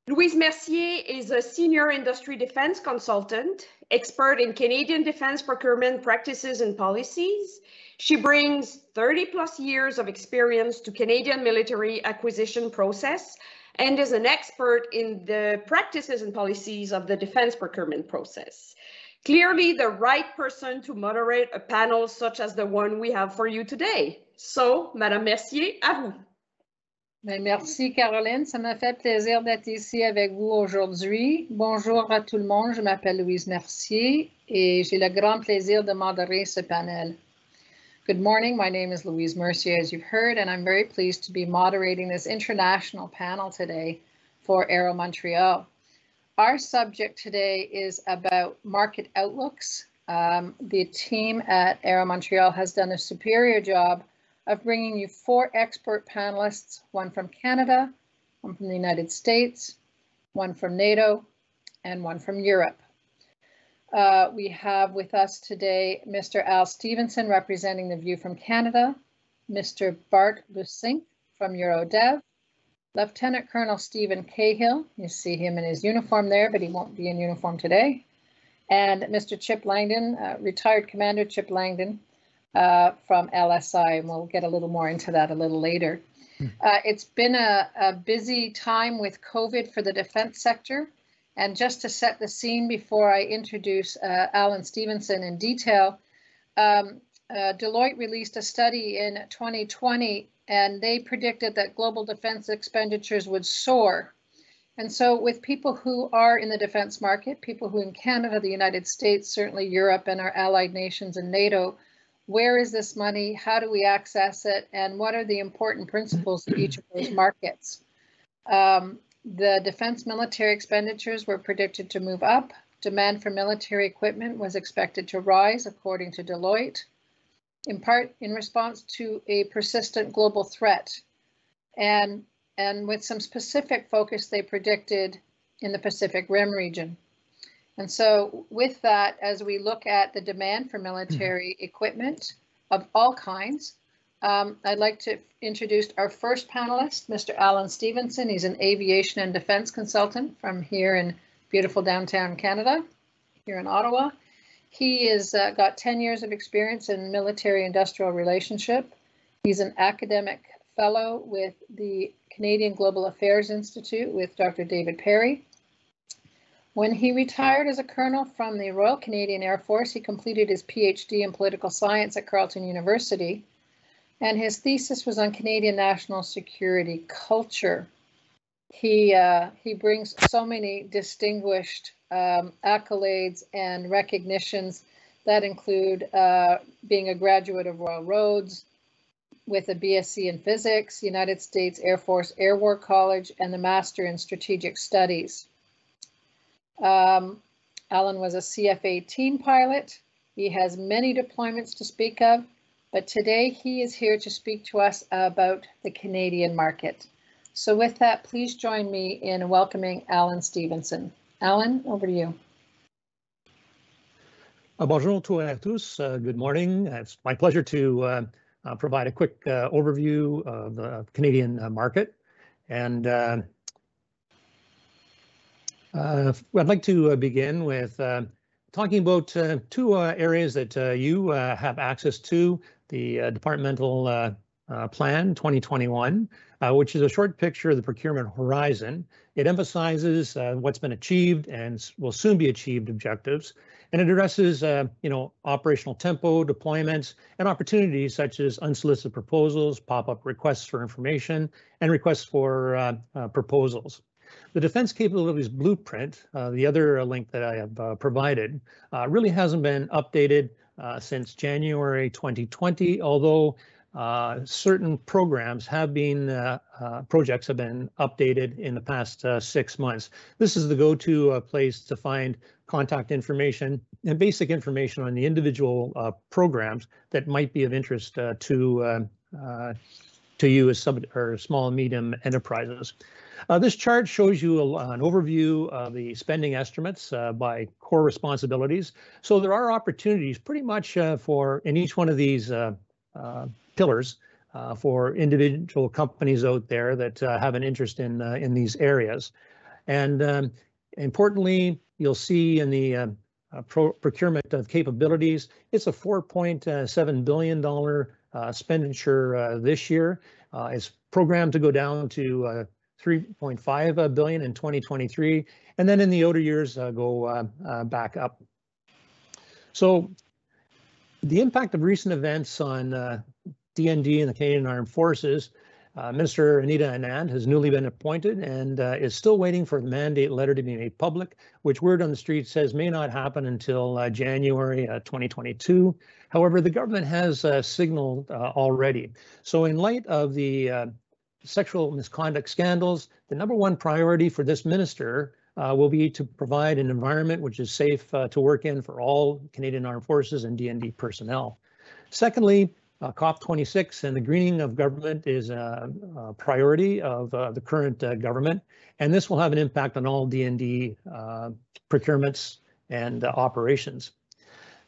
Louise Mercier is a senior industry defense consultant, expert in Canadian defense procurement practices and policies. She brings 30+ years of experience to Canadian military acquisition process and is an expert in the practices and policies of the defense procurement process. Clearly the right person to moderate a panel such as the one we have for you today. So, Madame Mercier, à vous. Bien, merci Caroline, ça m'a fait plaisir d'être ici avec vous aujourd'hui. Bonjour à tout le monde, je m'appelle Louise Mercier et j'ai le grand plaisir de modérer ce panel. Good morning, my name is Louise Mercier, as you've heard, and I'm very pleased to be moderating this international panel today for Aero Montreal. Our subject today is about market outlooks. The team at Aero Montreal has done a superior job of bringing you 4 expert panelists, one from Canada, one from the United States, one from Nato, and one from Europe. We have with us today Mr. Al Stevenson representing the view from Canada, Mr. Bart Lusink from Eurodev, Lieutenant Colonel Stephen Cahill, you see him in his uniform there, but he won't be in uniform today, and Mr. Chip Langdon, retired Commander Chip Langdon, from LSI, and we'll get a little more into that a little later. It's been a busy time with COVID for the defense sector, and just to set the scene before I introduce Alan Stevenson in detail, Deloitte released a study in 2020, and they predicted that global defense expenditures would soar. And so with people who are in the defense market, people who in Canada, the United States, certainly Europe and our allied nations and NATO, where is this money? How do we access it? And what are the important principles of each of those markets? The defense military expenditures were predicted to move up. Demand for military equipment was expected to rise, according to Deloitte, in part in response to a persistent global threat. And with some specific focus, they predicted in the Pacific Rim region. And so with that, as we look at the demand for military equipment of all kinds, I'd like to introduce our first panelist, Mr. Alan Stevenson. He's an aviation and defense consultant from here in beautiful downtown Canada, here in Ottawa. He has got 10 years of experience in military-industrial relationship. He's an academic fellow with the Canadian Global Affairs Institute with Dr. David Perry. When he retired as a colonel from the Royal Canadian Air Force, he completed his PhD in political science at Carleton University, and his thesis was on Canadian national security culture. He brings so many distinguished accolades and recognitions that include being a graduate of Royal Roads with a BSc in physics, United States Air Force Air War College, and the Master in Strategic Studies. Alan was a CF-18 pilot. He has many deployments to speak of, but today he is here to speak to us about the Canadian market. So with that, please join me in welcoming Alan Stevenson. Alan, over to you. Bonjour à tous. Good morning. It's my pleasure to provide a quick overview of the Canadian market. And I'd like to begin with talking about 2 areas that you have access to, the Departmental Plan 2021, which is a short picture of the procurement horizon. It emphasizes what's been achieved and will soon be achieved objectives, and it addresses operational tempo, deployments, and opportunities such as unsolicited proposals, pop-up requests for information, and requests for proposals. The Defense Capabilities Blueprint, the other link that I have provided, really hasn't been updated since January 2020, although certain programs have been, projects have been updated in the past 6 months. This is the go-to place to find contact information and basic information on the individual programs that might be of interest to you as small and medium enterprises. This chart shows you an overview of the spending estimates by core responsibilities. So there are opportunities pretty much in each one of these pillars for individual companies out there that have an interest in these areas. And importantly, you'll see in the procurement of capabilities, it's a $4.7 billion expenditure this year. It's programmed to go down to $3.5 billion in 2023, and then in the outer years go back up. So the impact of recent events on DND and the Canadian Armed Forces, Minister Anita Anand has newly been appointed and is still waiting for the mandate letter to be made public, which word on the street says may not happen until January 2022. However, the government has signaled already. So in light of the sexual misconduct scandals, the #1 priority for this minister will be to provide an environment which is safe to work in for all Canadian Armed Forces and DND personnel. Secondly, COP26 and the greening of government is a priority of the current government, and this will have an impact on all DND procurements and operations.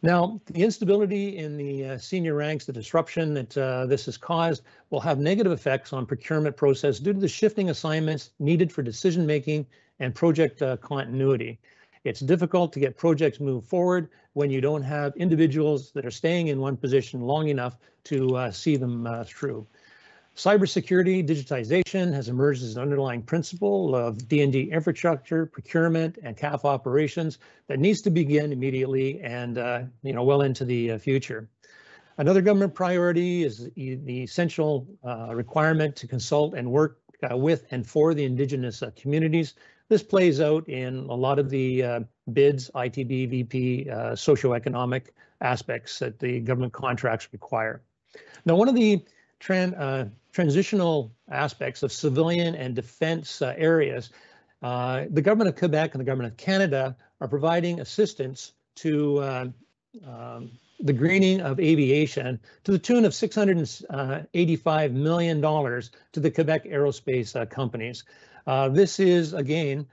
Now, the instability in the senior ranks, the disruption that this has caused will have negative effects on procurement process due to the shifting assignments needed for decision-making and project continuity. It's difficult to get projects moved forward when you don't have individuals that are staying in one position long enough to see them through. Cybersecurity, digitization has emerged as an underlying principle of DND infrastructure, procurement, and CAF operations that needs to begin immediately and well into the future. Another government priority is the essential requirement to consult and work with and for the Indigenous communities. This plays out in a lot of the bids, ITB, VP, socioeconomic aspects that the government contracts require. Now, one of the transitional aspects of civilian and defense areas, the government of Quebec and the government of Canada are providing assistance to the greening of aviation to the tune of $685 million to the Quebec aerospace companies. This is, again,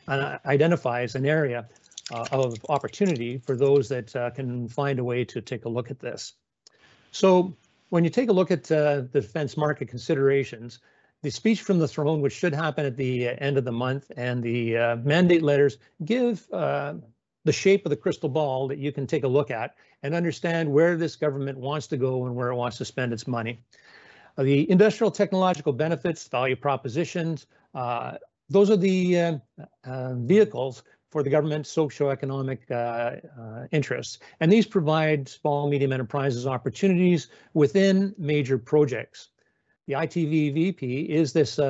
identifies an area of opportunity for those that can find a way to take a look at this. So when you take a look at the defense market considerations, the speech from the throne, which should happen at the end of the month, and the mandate letters give the shape of the crystal ball that you can take a look at and understand where this government wants to go and where it wants to spend its money. The industrial technological benefits, value propositions, those are the vehicles for the government's socioeconomic interests. And these provide small, medium enterprises opportunities within major projects. The ITV-VP is this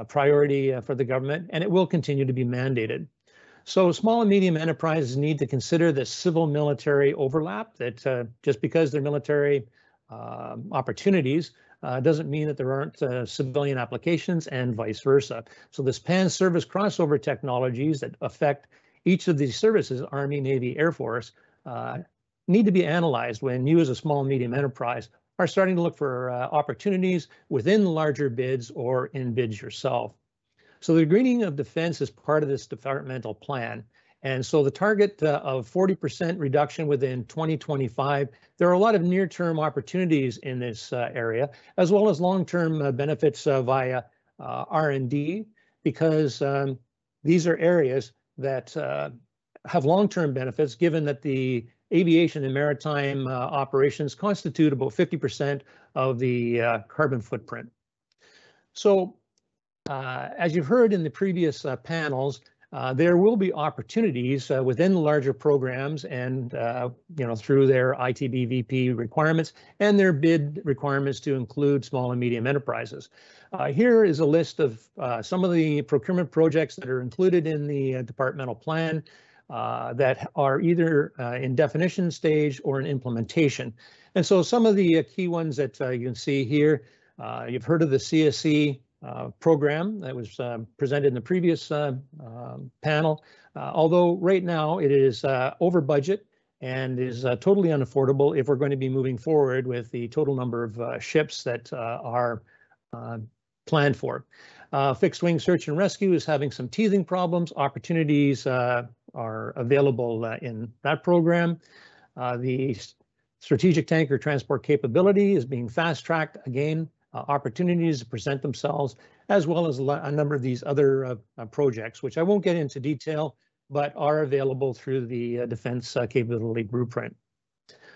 priority for the government, and it will continue to be mandated. So small and medium enterprises need to consider this civil-military overlap, that just because they're military opportunities doesn't mean that there aren't civilian applications, and vice versa. So this pan-service crossover technologies that affect each of these services, Army, Navy, Air Force, need to be analyzed when you as a small and medium enterprise are starting to look for opportunities within larger bids or in bids yourself. So the greening of defense is part of this departmental plan. And so the target of 40% reduction within 2025, there are a lot of near-term opportunities in this area, as well as long-term benefits via R&D, because these are areas that have long-term benefits, given that the aviation and maritime operations constitute about 50% of the carbon footprint. So as you've heard in the previous panels, there will be opportunities within the larger programs and through their ITB-VP requirements and their bid requirements to include small and medium enterprises. Here is a list of some of the procurement projects that are included in the departmental plan that are either in definition stage or in implementation. And so some of the key ones that you can see here, you've heard of the CSC program that was presented in the previous panel, although right now it is over budget and is totally unaffordable if we're going to be moving forward with the total number of ships that are planned for. Fixed wing search and rescue is having some teething problems. Opportunities are available in that program. The strategic tanker transport capability is being fast-tracked again opportunities to present themselves, as well as a number of these other projects, which I won't get into detail, but are available through the Defense Capability Blueprint.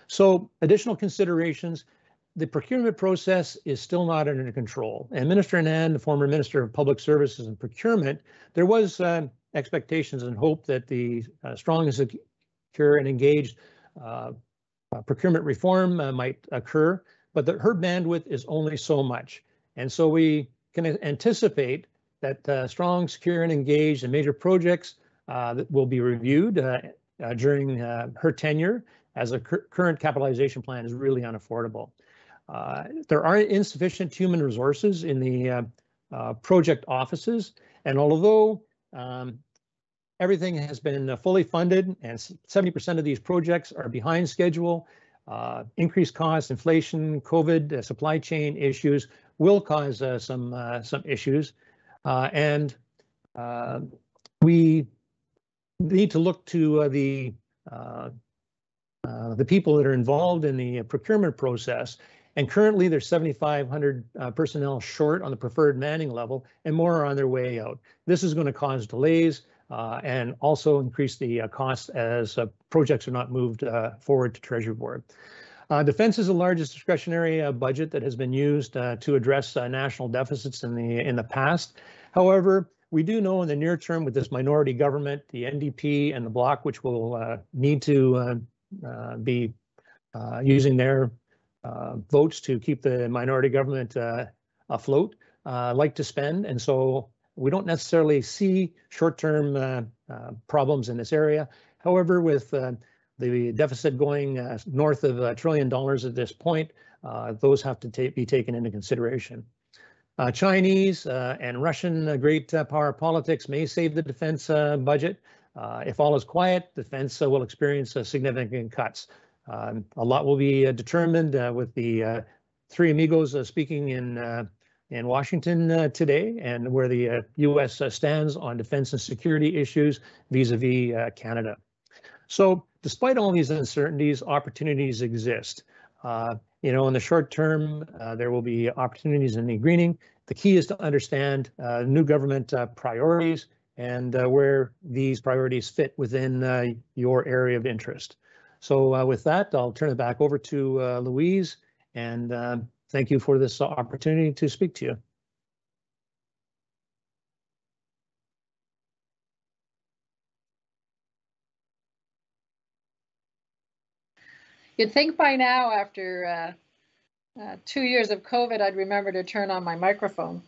So additional considerations, the procurement process is still not under control. And Minister Anand, the former Minister of Public Services and Procurement, there was expectations and hope that the strong and secure and engaged procurement reform might occur, but her bandwidth is only so much. And so we can anticipate that strong, secure, and engaged and major projects that will be reviewed during her tenure, as a current capitalization plan is really unaffordable. There are insufficient human resources in the project offices, and although everything has been fully funded and 70% of these projects are behind schedule, increased costs, inflation, COVID, supply chain issues will cause some issues, and we need to look to the people that are involved in the procurement process. And currently there's 7,500 personnel short on the preferred manning level, and more are on their way out. This is going to cause delays and also increase the costs as projects are not moved forward to Treasury Board. Defense is the largest discretionary budget that has been used to address national deficits in the past. However, we do know in the near term with this minority government, the NDP and the Bloc, which will need to be using their votes to keep the minority government afloat, like to spend. And so we don't necessarily see short-term problems in this area. However, with the deficit going north of $1 trillion at this point, those have to be taken into consideration. Chinese and Russian great power politics may save the defense budget. If all is quiet, defense will experience significant cuts. A lot will be determined with the three amigos speaking in Washington today, and where the U.S. stands on defense and security issues vis-a-vis Canada. So despite all these uncertainties, opportunities exist. In the short term, there will be opportunities in the greening. The key is to understand new government priorities and where these priorities fit within your area of interest. So with that, I'll turn it back over to Louise, and thank you for this opportunity to speak to you. You'd think by now, after 2 years of COVID, I'd remember to turn on my microphone.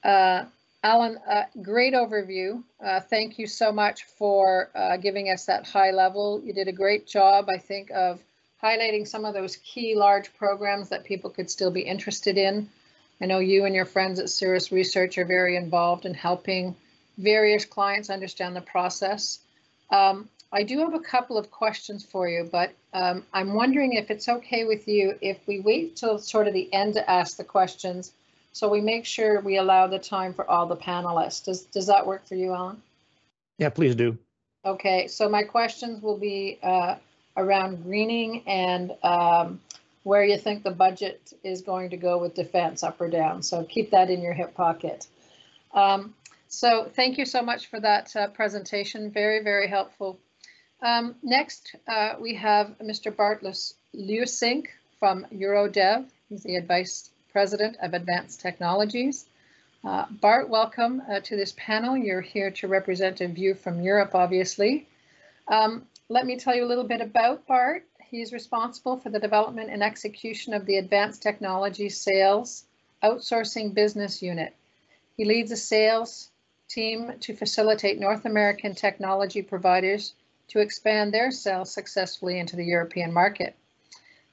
Alan, great overview. Thank you so much for giving us that high level. You did a great job, I think, of highlighting some of those key large programs that people could still be interested in. I know you and your friends at Cirrus Research are very involved in helping various clients understand the process. I do have a couple of questions for you, but I'm wondering if it's okay with you if we wait till sort of the end to ask the questions, so we make sure we allow the time for all the panelists. Does that work for you, Alan? Yeah, please do. Okay, so my questions will be around greening and where you think the budget is going to go with defense, up or down. So keep that in your hip pocket. So thank you so much for that presentation. Very, very helpful. Next, we have Mr. Bart Leusink from Eurodev. He's the Vice President of Advanced Technologies. Bart, welcome to this panel. You're here to represent a view from Europe, obviously. Let me tell you a little bit about Bart. He's responsible for the development and execution of the Advanced Technology Sales Outsourcing Business Unit. He leads a sales team to facilitate North American technology providers to expand their sales successfully into the European market.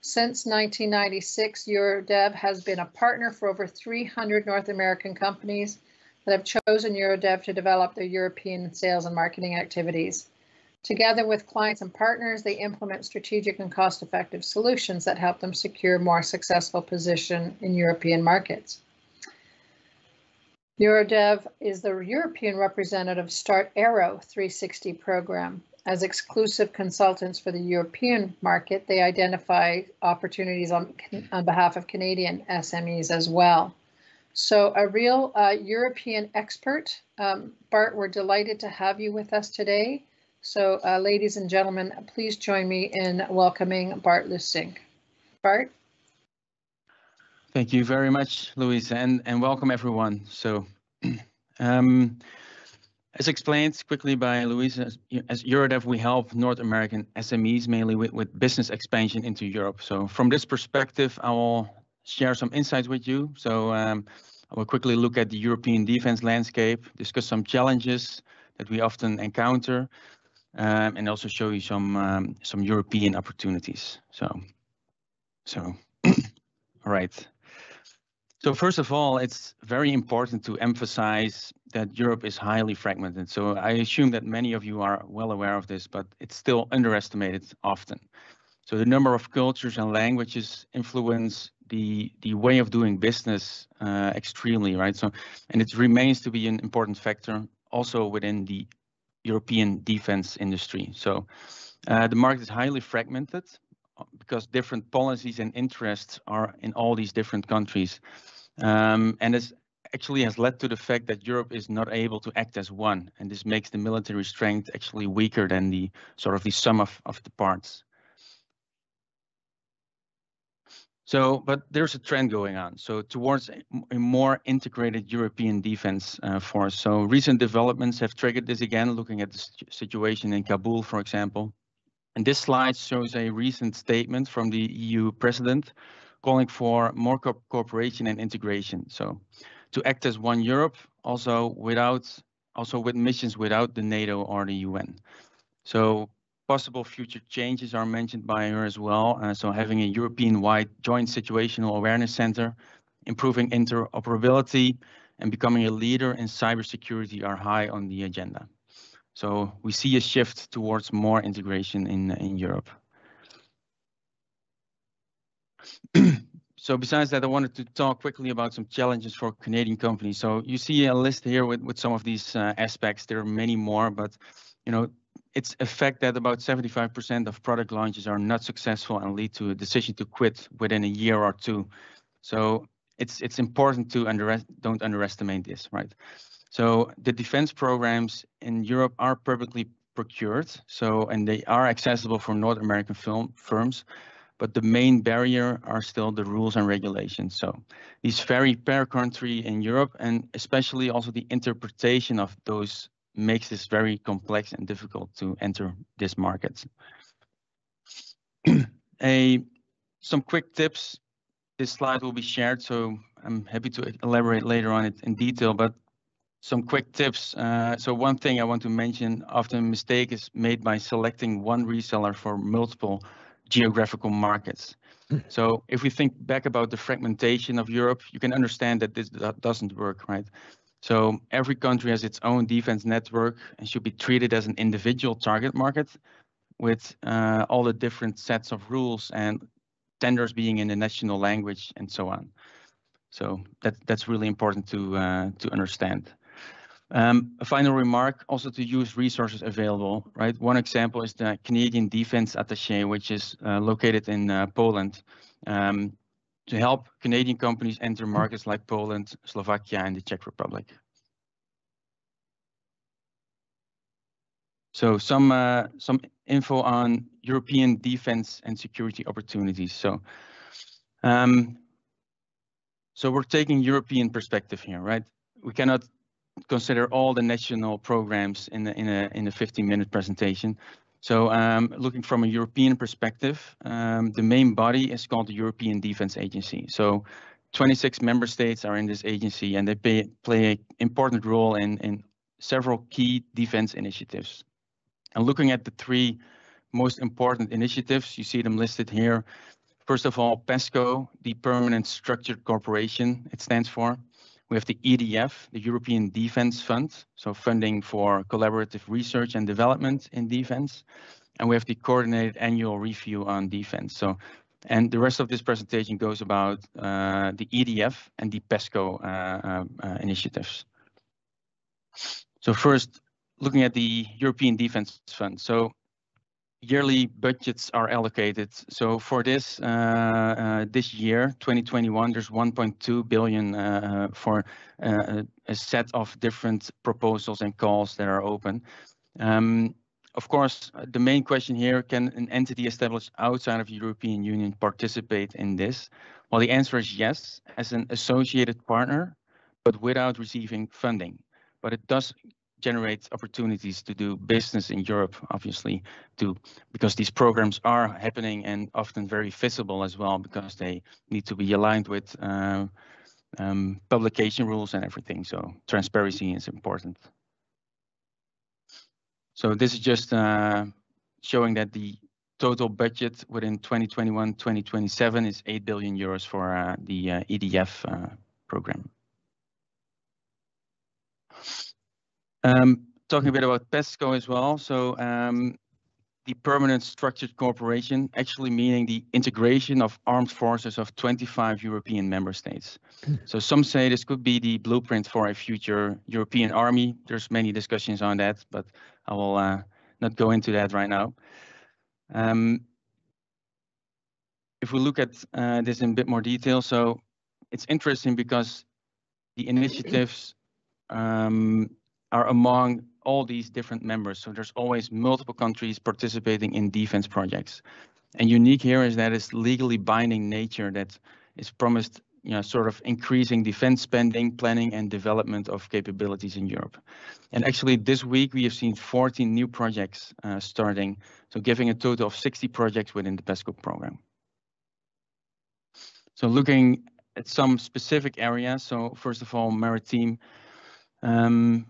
Since 1996, Eurodev has been a partner for over 300 North American companies that have chosen Eurodev to develop their European sales and marketing activities. Together with clients and partners, they implement strategic and cost-effective solutions that help them secure more successful position in European markets. Eurodev is the European representative Start Aero 360 program. as exclusive consultants for the European market, they identify opportunities on behalf of Canadian SMEs as well. So a real European expert. Bart, we're delighted to have you with us today. So ladies and gentlemen, please join me in welcoming Bart Lusing. Bart? Thank you very much, Louise, and welcome everyone. So as explained quickly by Louise, as Eurodev, we help North American SMEs mainly with business expansion into Europe. So from this perspective, I will share some insights with you. So I will quickly look at the European defense landscape, discuss some challenges that we often encounter, and also show you some European opportunities. So all right. So first of all, it's very important to emphasize that Europe is highly fragmented. So I assume that many of you are well aware of this, but it's still underestimated often. So the number of cultures and languages influence the way of doing business extremely, right? So, and it remains to be an important factor also within the European defense industry. So the market is highly fragmented because different policies and interests are in all these different countries. And this actually has led to the fact that Europe is not able to act as one. And this makes the military strength actually weaker than the sort of the sum of the parts. So, but there's a trend going on. So towards a more integrated European defense force. So recent developments have triggered this again, looking at the situation in Kabul, for example. And this slide shows a recent statement from the EU president calling for more cooperation and integration. So to act as one Europe, also with missions without the NATO or the UN. So possible future changes are mentioned by her as well. So having a European-wide joint situational awareness center, improving interoperability, and becoming a leader in cybersecurity are high on the agenda. So we see a shift towards more integration in Europe. So besides that, I wanted to talk quickly about some challenges for Canadian companies. So you see a list here with some of these aspects. There are many more, but it's a fact that about 75% of product launches are not successful and lead to a decision to quit within a year or two. So it's important to don't underestimate this, right? So the defense programs in Europe are publicly procured, and they are accessible for North American firms, but the main barrier are still the rules and regulations. So these vary per country in Europe, and especially also the interpretation of those makes this very complex and difficult to enter this market. Some quick tips. This slide will be shared, so I'm happy to elaborate later on it in detail, but some quick tips. So one thing I want to mention, often a mistake is made by selecting one reseller for multiple geographical markets. So if we think back about the fragmentation of Europe, you can understand that this doesn't work, right? So every country has its own defense network and should be treated as an individual target market with all the different sets of rules and tenders being in the national language and so on. So that's really important to understand. A final remark, also to use resources available, right? One example is the Canadian Defense Attaché, which is located in Poland, to help Canadian companies enter markets like Poland, Slovakia, and the Czech Republic. So some info on European defense and security opportunities. So we're taking European perspective here, right? We cannot consider all the national programs in a 15-minute presentation. So looking from a European perspective, the main body is called the European Defense Agency. So 26 member states are in this agency, and they play an important role in several key defense initiatives. And looking at the three most important initiatives, you see them listed here. First of all, PESCO, the Permanent Structured Cooperation, it stands for. We have the EDF, the European Defense Fund, so funding for collaborative research and development in defense. And we have the Coordinated Annual Review on Defense. So, and the rest of this presentation goes about the EDF and the PESCO initiatives. So first, looking at the European Defense Fund. So yearly budgets are allocated. So for this this year, 2021, there's 1.2 billion for a set of different proposals and calls that are open. Of course, the main question here, can an entity established outside of the European Union participate in this? Well, the answer is yes, as an associated partner, but without receiving funding. But it does generate opportunities to do business in Europe, obviously, because these programs are happening and often very visible as well, because they need to be aligned with publication rules and everything. So transparency is important. So this is just showing that the total budget within 2021-2027 is 8 billion euros for the EDF program. Talking a bit about PESCO as well. So the permanent structured cooperation, actually meaning the integration of armed forces of 25 European member states. So some say this could be the blueprint for a future European army. There's many discussions on that, but I will not go into that right now. If we look at this in a bit more detail, so it's interesting because the initiatives are among all these different members. So there's always multiple countries participating in defense projects. And unique here is that it's legally binding nature that is promised, sort of increasing defense spending, planning and development of capabilities in Europe. And actually this week we have seen 14 new projects starting, so giving a total of 60 projects within the PESCO program. So looking at some specific areas, so first of all, maritime.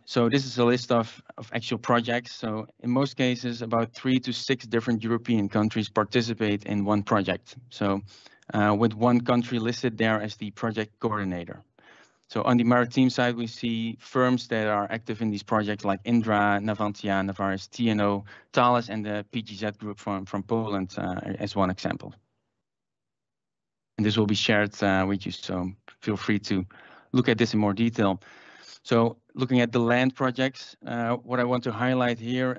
So this is a list of actual projects. So in most cases, about 3 to 6 different European countries participate in one project. So with one country listed there as the project coordinator. So on the maritime side, we see firms that are active in these projects like Indra, Navantia, Navaris, TNO, Thales, and the PGZ group from Poland as one example. And this will be shared with you, so feel free to look at this in more detail. So looking at the land projects, what I want to highlight here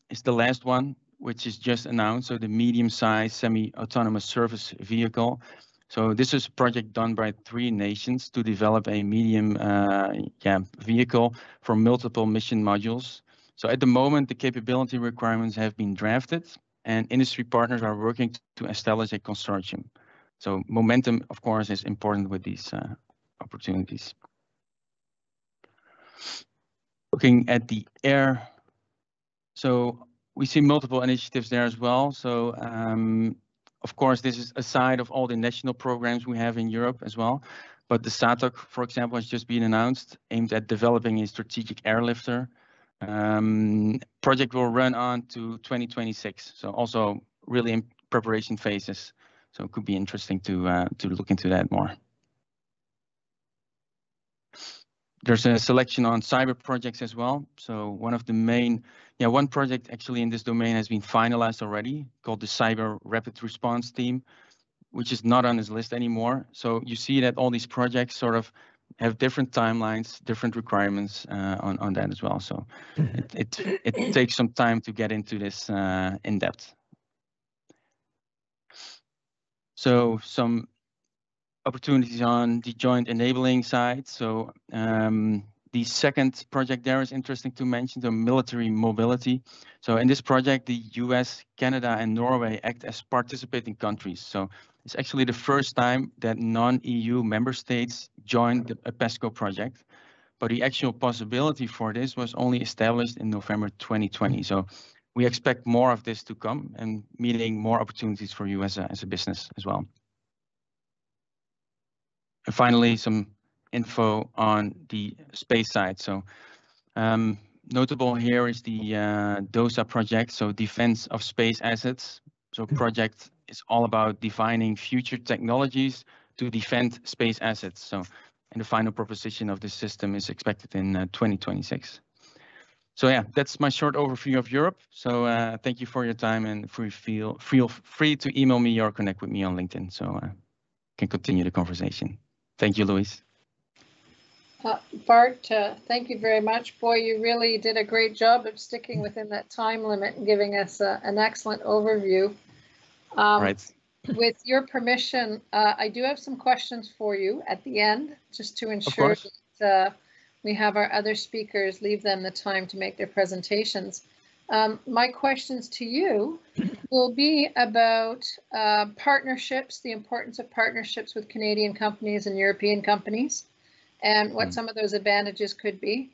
is the last one, which is just announced, so the medium-sized semi-autonomous service vehicle. So this is a project done by 3 nations to develop a medium vehicle for multiple mission modules. So at the moment, the capability requirements have been drafted and industry partners are working to establish a consortium. So momentum, of course, is important with these opportunities. Looking at the air, so we see multiple initiatives there as well. So of course, this is aside of all the national programs we have in Europe as well. But the SATOC, for example, has just been announced, aimed at developing a strategic airlifter. Project will run on to 2026. So also really in preparation phases. So it could be interesting to look into that more. There's a selection on cyber projects as well. So one of the main, one project actually in this domain has been finalized already, called the Cyber Rapid Response Team, which is not on this list anymore. So you see that all these projects sort of have different timelines, different requirements on that as well. So it takes some time to get into this in depth. So some opportunities on the joint enabling side. So the second project there is interesting to mention, the military mobility. So in this project, the US, Canada, and Norway act as participating countries. So it's actually the first time that non-EU member states joined a PESCO project. But the actual possibility for this was only established in November 2020. So we expect more of this to come and meeting more opportunities for you as a business as well. And finally, some info on the space side. So notable here is the DOSA project, so Defense of Space Assets. So project is all about defining future technologies to defend space assets. So, and the final proposition of this system is expected in 2026. So yeah, that's my short overview of Europe. So thank you for your time, and feel free to email me or connect with me on LinkedIn, so can continue the conversation. Thank you, Louise. Bart, thank you very much. Boy, you really did a great job of sticking within that time limit and giving us an excellent overview. Right. With your permission, I do have some questions for you at the end, just to ensure that we have our other speakers leave them the time to make their presentations. My questions to you will be about partnerships, the importance of partnerships with Canadian companies and European companies, and what some of those advantages could be.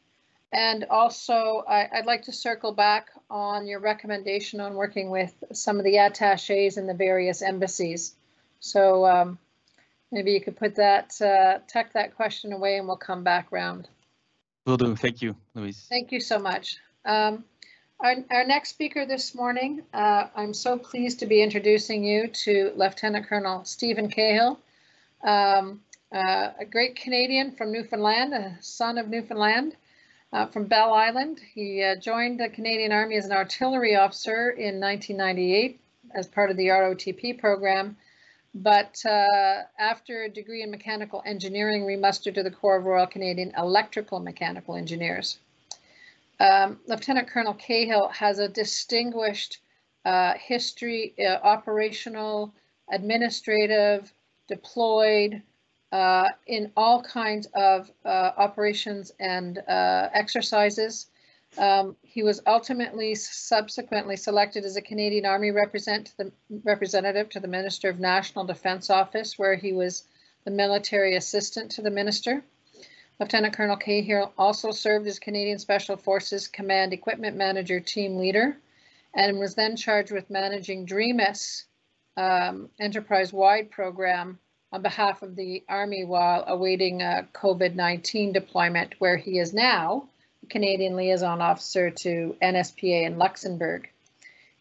And also, I'd like to circle back on your recommendation on working with some of the attachés in the various embassies. So maybe you could put that, tuck that question away, and we'll come back round. Will do. Thank you, Louise. Thank you so much. Our next speaker this morning, I'm so pleased to be introducing you to Lieutenant Colonel Stephen Cahill. A great Canadian from Newfoundland, a son of Newfoundland, from Bell Island. He joined the Canadian Army as an artillery officer in 1998 as part of the ROTP program, but after a degree in mechanical engineering, remustered to the Corps of Royal Canadian Electrical Mechanical Engineers. Lieutenant Colonel Cahill has a distinguished history, operational, administrative, deployed, in all kinds of operations and exercises. He was ultimately subsequently selected as a Canadian Army representative to the Minister of National Defense Office, where he was the military assistant to the minister. Lieutenant Colonel Cahill also served as Canadian Special Forces Command Equipment Manager Team Leader, and was then charged with managing DREAMIS enterprise-wide program on behalf of the Army while awaiting a COVID-19 deployment, where he is now the Canadian Liaison Officer to NSPA in Luxembourg.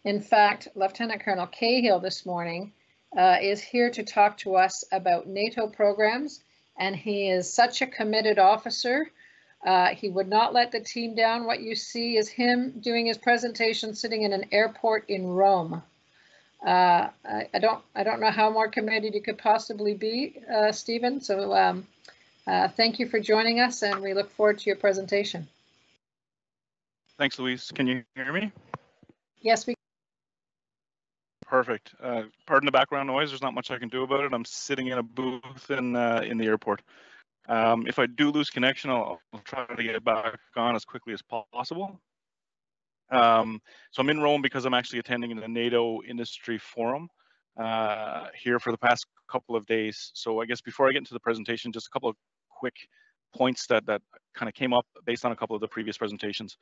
In fact, Lieutenant Colonel Cahill this morning is here to talk to us about NATO programs, and he is such a committed officer. He would not let the team down. What you see is him doing his presentation sitting in an airport in Rome. I don't know how more committed you could possibly be, Stephen. So thank you for joining us, and we look forward to your presentation. Thanks, Louise. Can you hear me? Yes, we. Perfect. Pardon the background noise. There's not much I can do about it. I'm sitting in a booth in the airport. If I do lose connection, I'll try to get back on as quickly as possible. So I'm in Rome because I'm actually attending the NATO Industry Forum here for the past couple of days. So I guess before I get into the presentation, just a couple of quick points that kind of came up based on a couple of the previous presentations.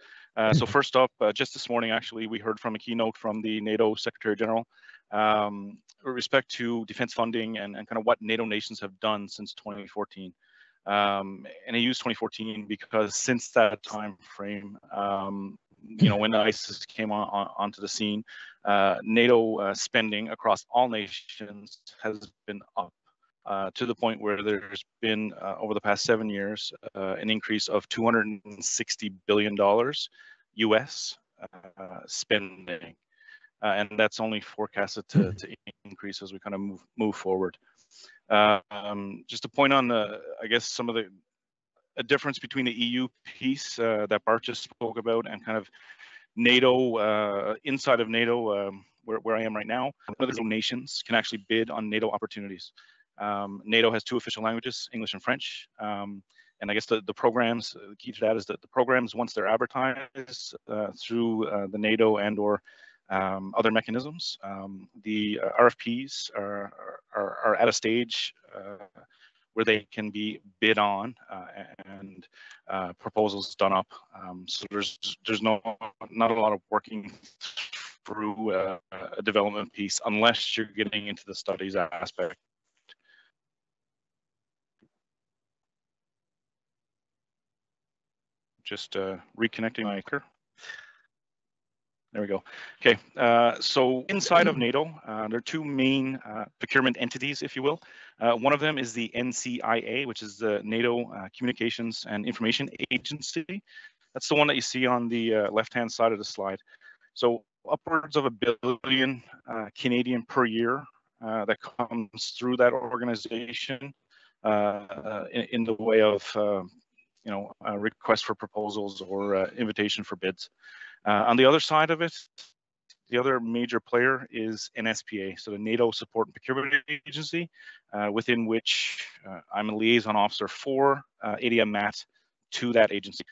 So first up, just this morning, actually, we heard from a keynote from the NATO Secretary General with respect to defense funding and kind of what NATO nations have done since 2014. And I use 2014 because since that time frame, you know, when ISIS came onto the scene, NATO spending across all nations has been up to the point where there's been, over the past 7 years, an increase of $260 billion US spending. And that's only forecasted to increase as we kind of move forward. Just to point on I guess some of a difference between the EU piece that Bart just spoke about and kind of NATO, inside of NATO, where I am right now, one of the nations can actually bid on NATO opportunities. NATO has 2 official languages, English and French. And I guess the programs, the key to that is that the programs, once they're advertised through the NATO and or other mechanisms, the RFPs are at a stage where they can be bid on and proposals done up. So there's not a lot of working through a development piece unless you're getting into the studies aspect. Just reconnecting my anchor. There we go. Okay, so inside of NATO, there are 2 main procurement entities, if you will. One of them is the NCIA, which is the NATO Communications and Information Agency. That's the one that you see on the left-hand side of the slide. So upwards of $1 billion Canadian per year that comes through that organization in the way of request for proposals or invitation for bids. On the other side of it, the other major player is NSPA, so the NATO Support and Procurement Agency, within which I'm a liaison officer for ADM MAT to that agency.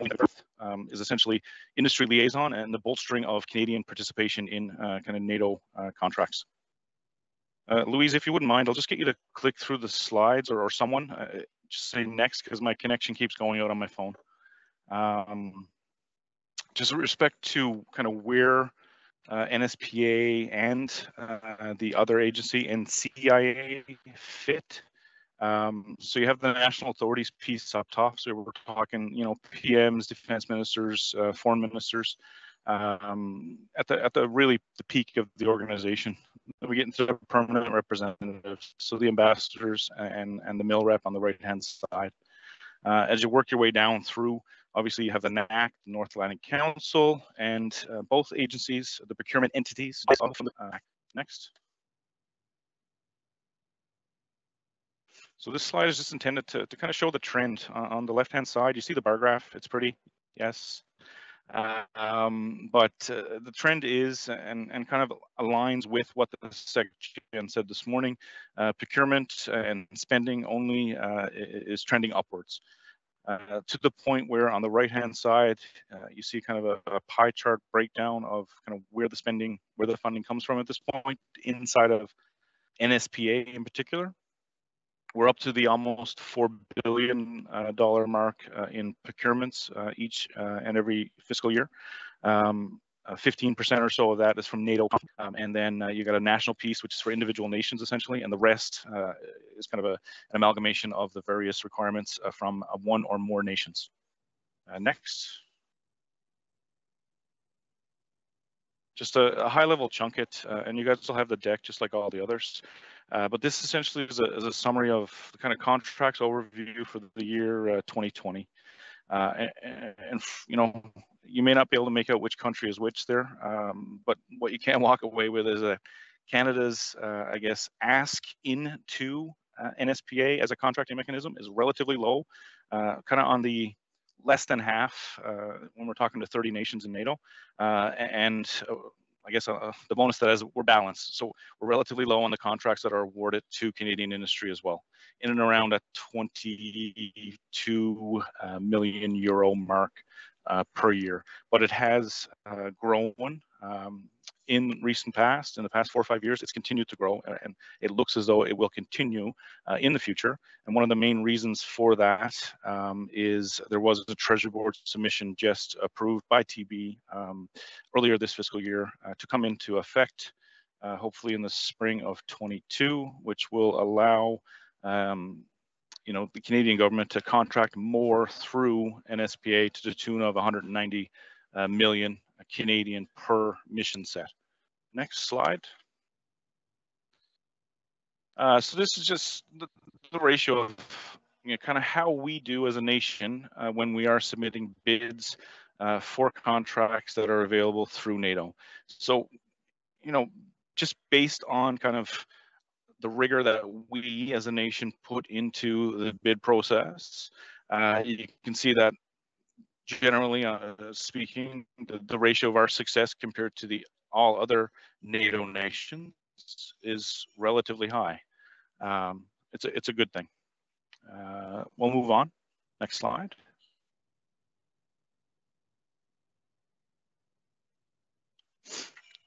Is essentially industry liaison and the bolstering of Canadian participation in kind of NATO contracts. Louise, if you wouldn't mind, I'll just get you to click through the slides, or someone just say next, because my connection keeps going out on my phone. Just with respect to kind of where NSPA and the other agency and CIA fit. So you have the national authorities piece up top. So we're talking, PMs, defense ministers, foreign ministers, at the really the peak of the organization. Then we get into the permanent representatives, so the ambassadors and the mill rep on the right hand side. As you work your way down through, obviously you have the NAC, the North Atlantic Council, and both agencies, the procurement entities. Next. So this slide is just intended to kind of show the trend. On the left-hand side, you see the bar graph. It's pretty, yes. But the trend is, and kind of aligns with what the Secretary said this morning, procurement and spending only is trending upwards. To the point where on the right-hand side, you see kind of a pie chart breakdown of kind of where the funding comes from at this point inside of NSPA in particular. We're up to the almost $4 billion mark in procurements each and every fiscal year. 15% or so of that is from NATO, and then you got a national piece, which is for individual nations essentially, and the rest is kind of an amalgamation of the various requirements from one or more nations. Next. Just a high-level chunk it, and you guys will have the deck just like all the others. But this essentially is a summary of the kind of contracts overview for the year 2020. And you may not be able to make out which country is which there, but what you can walk away with is Canada's, I guess, ask into NSPA as a contracting mechanism is relatively low, kind of on the less than half when we're talking to 30 nations in NATO, and I guess the bonus to that is we're balanced. So we're relatively low on the contracts that are awarded to Canadian industry as well, in and around a 22 million euro mark per year. But it has grown in recent past, in the past 4 or 5 years. It's continued to grow, and it looks as though it will continue in the future. And one of the main reasons for that is there was a Treasury Board submission just approved by TB earlier this fiscal year to come into effect, hopefully in the spring of 22, which will allow the Canadian government to contract more through NSPA to the tune of 190 million Canadian per mission set. Next slide. So this is just the ratio of kind of how we do as a nation when we are submitting bids for contracts that are available through NATO. So, just based on kind of the rigor that we as a nation put into the bid process, you can see that generally speaking, the ratio of our success compared to all other NATO nations is relatively high. It's a good thing. We'll move on. Next slide.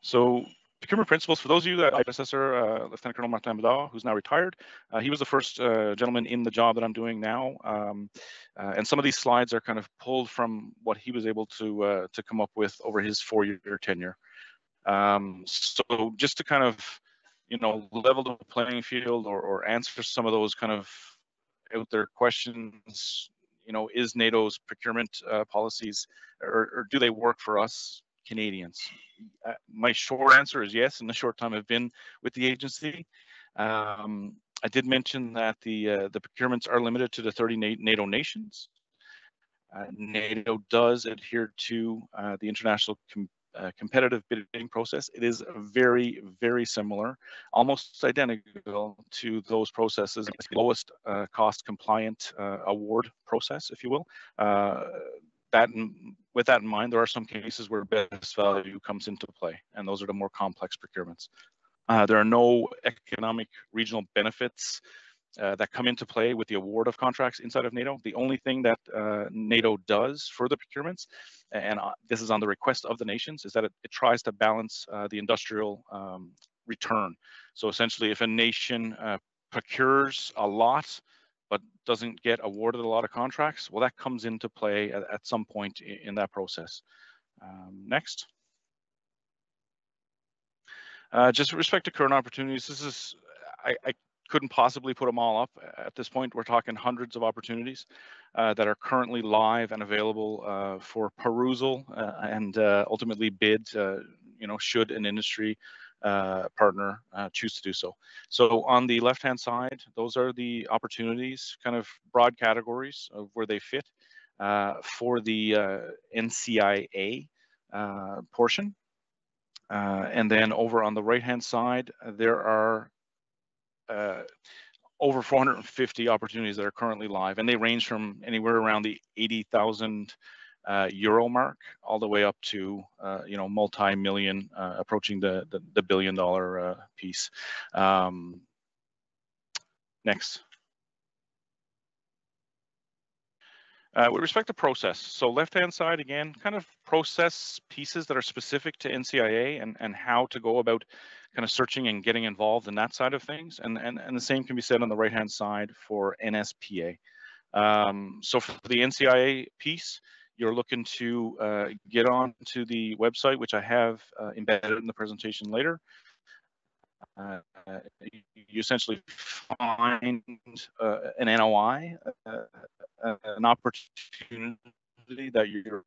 So procurement principles, for those of you that my predecessor, Lieutenant Colonel Martin Bedard, who's now retired, he was the first gentleman in the job that I'm doing now. And some of these slides are kind of pulled from what he was able to come up with over his 4-year tenure. So just to kind of, level the playing field or answer some of those kind of out there questions, is NATO's procurement policies, or do they work for us Canadians? My short answer is yes, in the short time I've been with the agency. I did mention that the procurements are limited to the 30 NATO nations. NATO does adhere to the international competitive bidding process. It is very, very similar, almost identical to those processes, the lowest cost compliant award process, if you will. With that in mind, there are some cases where best value comes into play, and those are the more complex procurements. There are no economic regional benefits that come into play with the award of contracts inside of NATO. The only thing that NATO does for the procurements, and this is on the request of the nations, is that it tries to balance the industrial return. So essentially, if a nation procures a lot but doesn't get awarded a lot of contracts, well, that comes into play at some point in that process. Next. Just with respect to current opportunities, this is, I couldn't possibly put them all up. At this point, we're talking hundreds of opportunities that are currently live and available for perusal and ultimately bid, should an industry partner choose to do so. So on the left-hand side, those are the opportunities, kind of broad categories of where they fit for the NCIA portion. And then over on the right-hand side, there are over 450 opportunities that are currently live, and they range from anywhere around the 80,000 euro mark all the way up to multi-million, approaching the billion-dollar piece. Next. With respect to process, so left-hand side, again, kind of process pieces that are specific to NCIA and how to go about kind of searching and getting involved in that side of things. And the same can be said on the right-hand side for NSPA. So for the NCIA piece, you're looking to get on to the website, which I have embedded in the presentation later. You essentially find an NOI, an opportunity that you're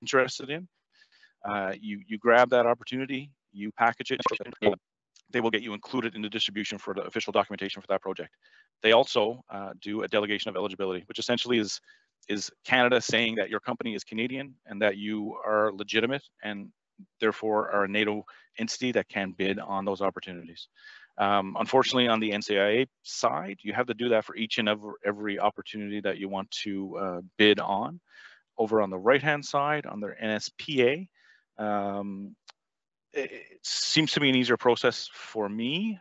interested in. You grab that opportunity, you package it, they will get you included in the distribution for the official documentation for that project. They also do a delegation of eligibility, which essentially is Canada saying that your company is Canadian and that you are legitimate and therefore are a NATO entity that can bid on those opportunities. Unfortunately, on the NCIA side, you have to do that for each and every opportunity that you want to bid on. Over on the right-hand side, on their NSPA, it seems to be an easier process for me.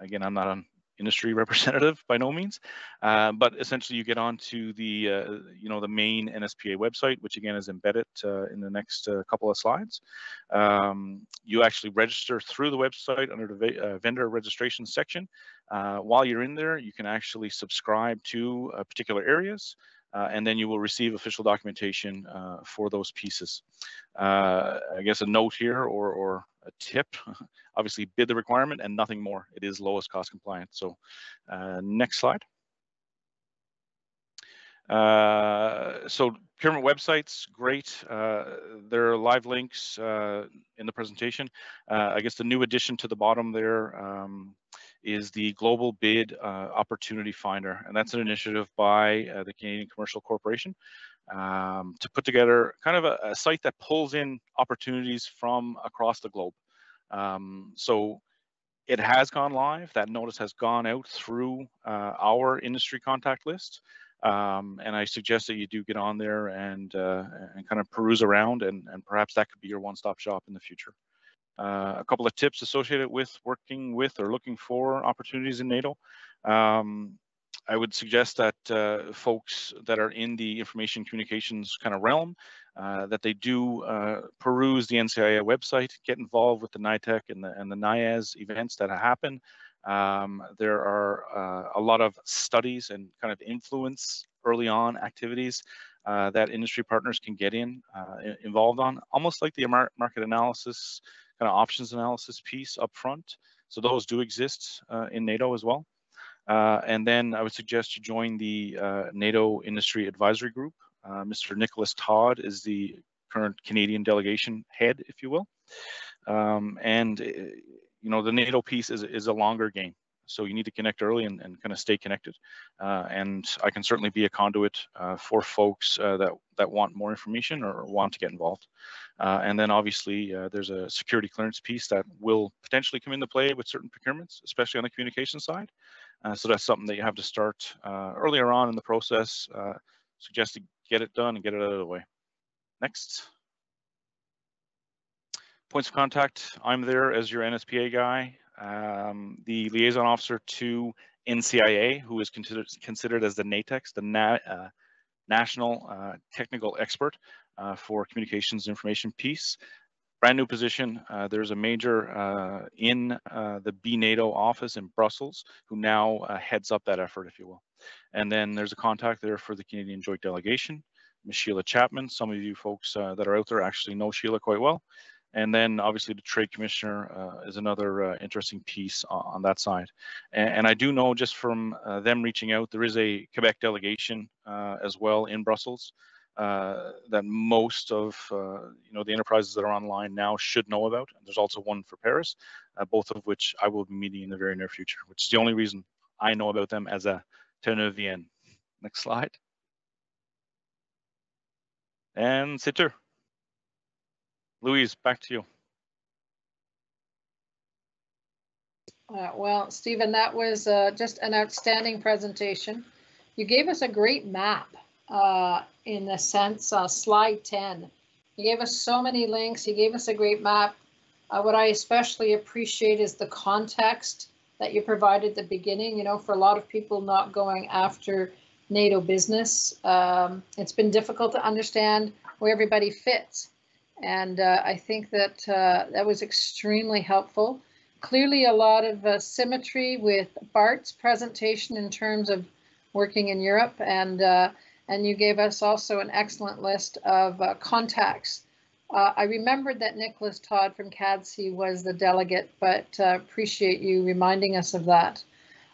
Again, I'm not an industry representative by no means, but essentially you get onto the the main NSPA website, which again is embedded in the next couple of slides. You actually register through the website under the vendor registration section. While you're in there, you can actually subscribe to particular areas, and then you will receive official documentation for those pieces. I guess a note here or a tip, obviously bid the requirement and nothing more. It is lowest cost compliant. So next slide. So procurement websites, great. There are live links in the presentation. I guess the new addition to the bottom there is the Global Bid Opportunity Finder, and that's an initiative by the Canadian Commercial Corporation to put together kind of a site that pulls in opportunities from across the globe. So it has gone live. That notice has gone out through our industry contact list. And I suggest that you do get on there and kind of peruse around, and perhaps that could be your one-stop shop in the future. A couple of tips associated with working with or looking for opportunities in NATO. I would suggest that folks that are in the information communications kind of realm, that they do peruse the NCIA website, get involved with the NITEC and the NIAS events that happen. There are a lot of studies and kind of influence early on activities that industry partners can get involved on, almost like the market analysis, kind of options analysis piece up front. So those do exist in NATO as well. And then I would suggest you join the NATO Industry Advisory Group. Mr. Nicholas Todd is the current Canadian delegation head, if you will. And the NATO piece is a longer game. So you need to connect early and kind of stay connected. And I can certainly be a conduit for folks that want more information or want to get involved. And then obviously there's a security clearance piece that will potentially come into play with certain procurements, especially on the communication side. So that's something that you have to start earlier on in the process. Suggest to get it done and get it out of the way. Next. Points of contact, I'm there as your NSPA guy, the liaison officer to NCIA, who is considered as the NATEX, the National Technical Expert for Communications Information Piece. Brand new position. There's a major in the Nato office in Brussels who now heads up that effort, if you will. And then there's a contact there for the Canadian Joint Delegation, Ms. Sheila Chapman. Some of you folks that are out there actually know Sheila quite well. And then obviously the Trade Commissioner is another interesting piece on that side. And I do know just from them reaching out, there is a Quebec delegation as well in Brussels that most of the enterprises that are online now should know about. And there's also one for Paris, both of which I will be meeting in the very near future, which is the only reason I know about them as a Teneuvienne. Next slide. And Sitter. Louise, back to you. Well, Stephen, that was just an outstanding presentation. You gave us a great map in the sense, slide 10. You gave us so many links. You gave us a great map. What I especially appreciate is the context that you provided at the beginning. You know, for a lot of people not going after NATO business, it's been difficult to understand where everybody fits. And I think that that was extremely helpful. Clearly a lot of symmetry with Bart's presentation in terms of working in Europe, and you gave us also an excellent list of contacts. I remembered that Nicholas Todd from CADC was the delegate, but appreciate you reminding us of that.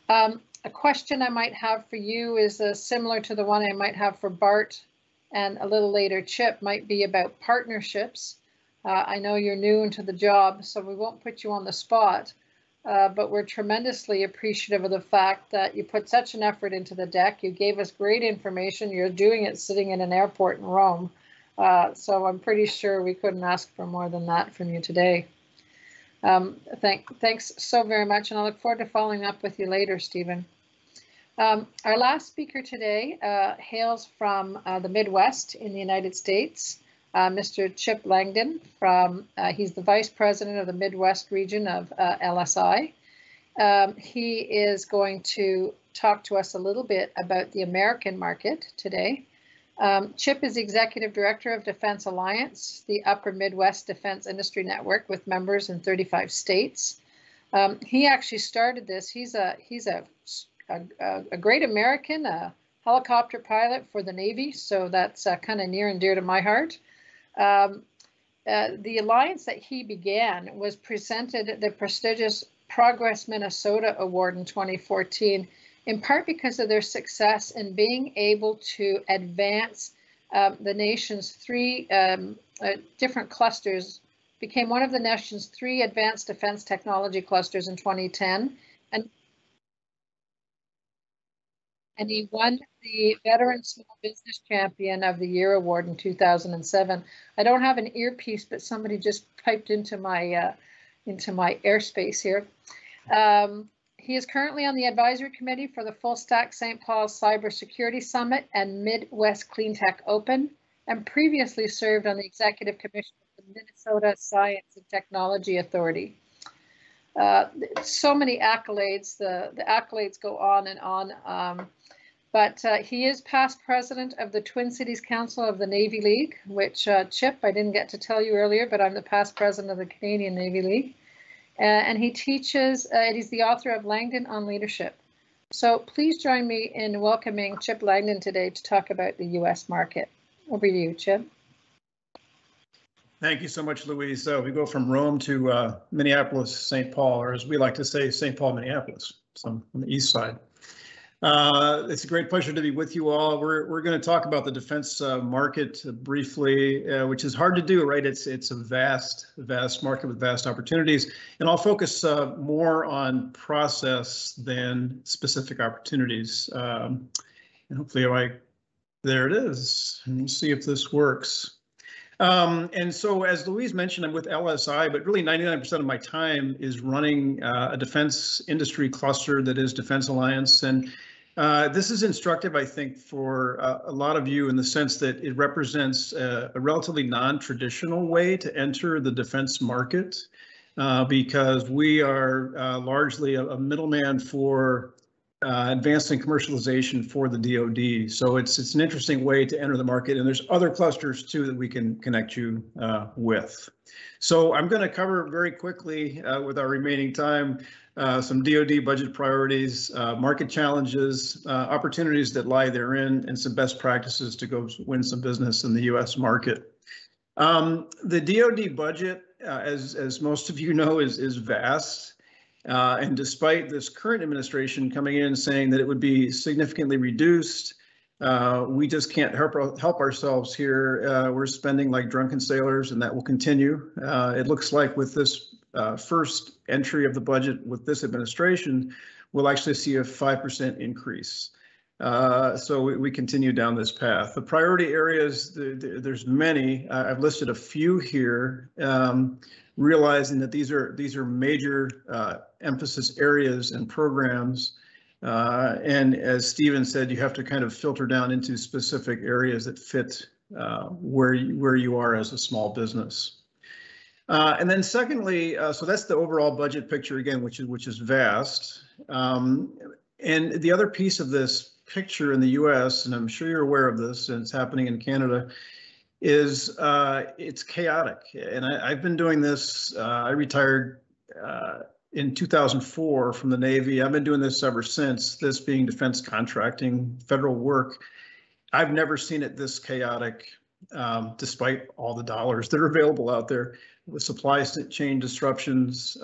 A question I might have for you is similar to the one I might have for Bart, and a little later Chip, might be about partnerships. I know you're new into the job, so we won't put you on the spot, but we're tremendously appreciative of the fact that you put such an effort into the deck. You gave us great information. You're doing it sitting in an airport in Rome. So I'm pretty sure we couldn't ask for more than that from you today. Thanks so very much, and I look forward to following up with you later, Stephen. Our last speaker today hails from the Midwest in the United States, Mr. Chip Langdon. He's the Vice President of the Midwest region of LSI. He is going to talk to us a little bit about the American market today. Chip is Executive Director of Defense Alliance, the Upper Midwest Defense Industry Network with members in 35 states. He actually started this. He's a great American, a helicopter pilot for the Navy, so that's kind of near and dear to my heart. The alliance that he began was presented at the prestigious Progress Minnesota Award in 2014, in part because of their success in being able to advance the nation's three different clusters, became one of the nation's 3 advanced defense technology clusters in 2010. And he won the Veteran Small Business Champion of the Year award in 2007. I don't have an earpiece, but somebody just piped into my airspace here. He is currently on the advisory committee for the Full Stack St. Paul's Cybersecurity Summit and Midwest Clean Tech Open, and previously served on the executive commission of the Minnesota Science and Technology Authority. So many accolades. The accolades go on and on. But he is past president of the Twin Cities Council of the Navy League, which, Chip, I didn't get to tell you earlier, but I'm the past president of the Canadian Navy League. And he teaches, he's the author of Langdon on Leadership. So please join me in welcoming Chip Langdon today to talk about the US market. Over to you, Chip. Thank you so much, Louise. So we go from Rome to Minneapolis, St. Paul, or as we like to say, St. Paul, Minneapolis, so on the east side. It's a great pleasure to be with you all. We're going to talk about the defense market briefly, which is hard to do, right? It's a vast market with vast opportunities, and I'll focus more on process than specific opportunities. And hopefully, there it is. And we'll see if this works. And so, as Louise mentioned, I'm with LSI, but really 99% of my time is running a defense industry cluster that is Defense Alliance. And this is instructive, I think, for a lot of you in the sense that it represents a relatively non-traditional way to enter the defense market because we are largely a middleman for advancing commercialization for the DoD. So it's an interesting way to enter the market, and there's other clusters too that we can connect you with. So I'm going to cover very quickly with our remaining time some DoD budget priorities, market challenges, opportunities that lie therein, and some best practices to go win some business in the U.S. market. The DoD budget, as most of you know, is vast. And despite this current administration coming in saying that it would be significantly reduced, we just can't help ourselves here. We're spending like drunken sailors, and that will continue. It looks like with this first entry of the budget with this administration, we'll actually see a 5% increase. So we continue down this path. The priority areas, there's many. I've listed a few here, realizing that these are major emphasis areas and programs. And as Steven said, you have to kind of filter down into specific areas that fit where you are as a small business. And then secondly, so that's the overall budget picture again, which is vast. And the other piece of this picture in the US, and I'm sure you're aware of this, and it's happening in Canada, is it's chaotic. And I've been doing this, I retired in 2004 from the Navy. I've been doing this ever since, this being defense contracting, federal work. I've never seen it this chaotic, despite all the dollars that are available out there, with supply chain disruptions,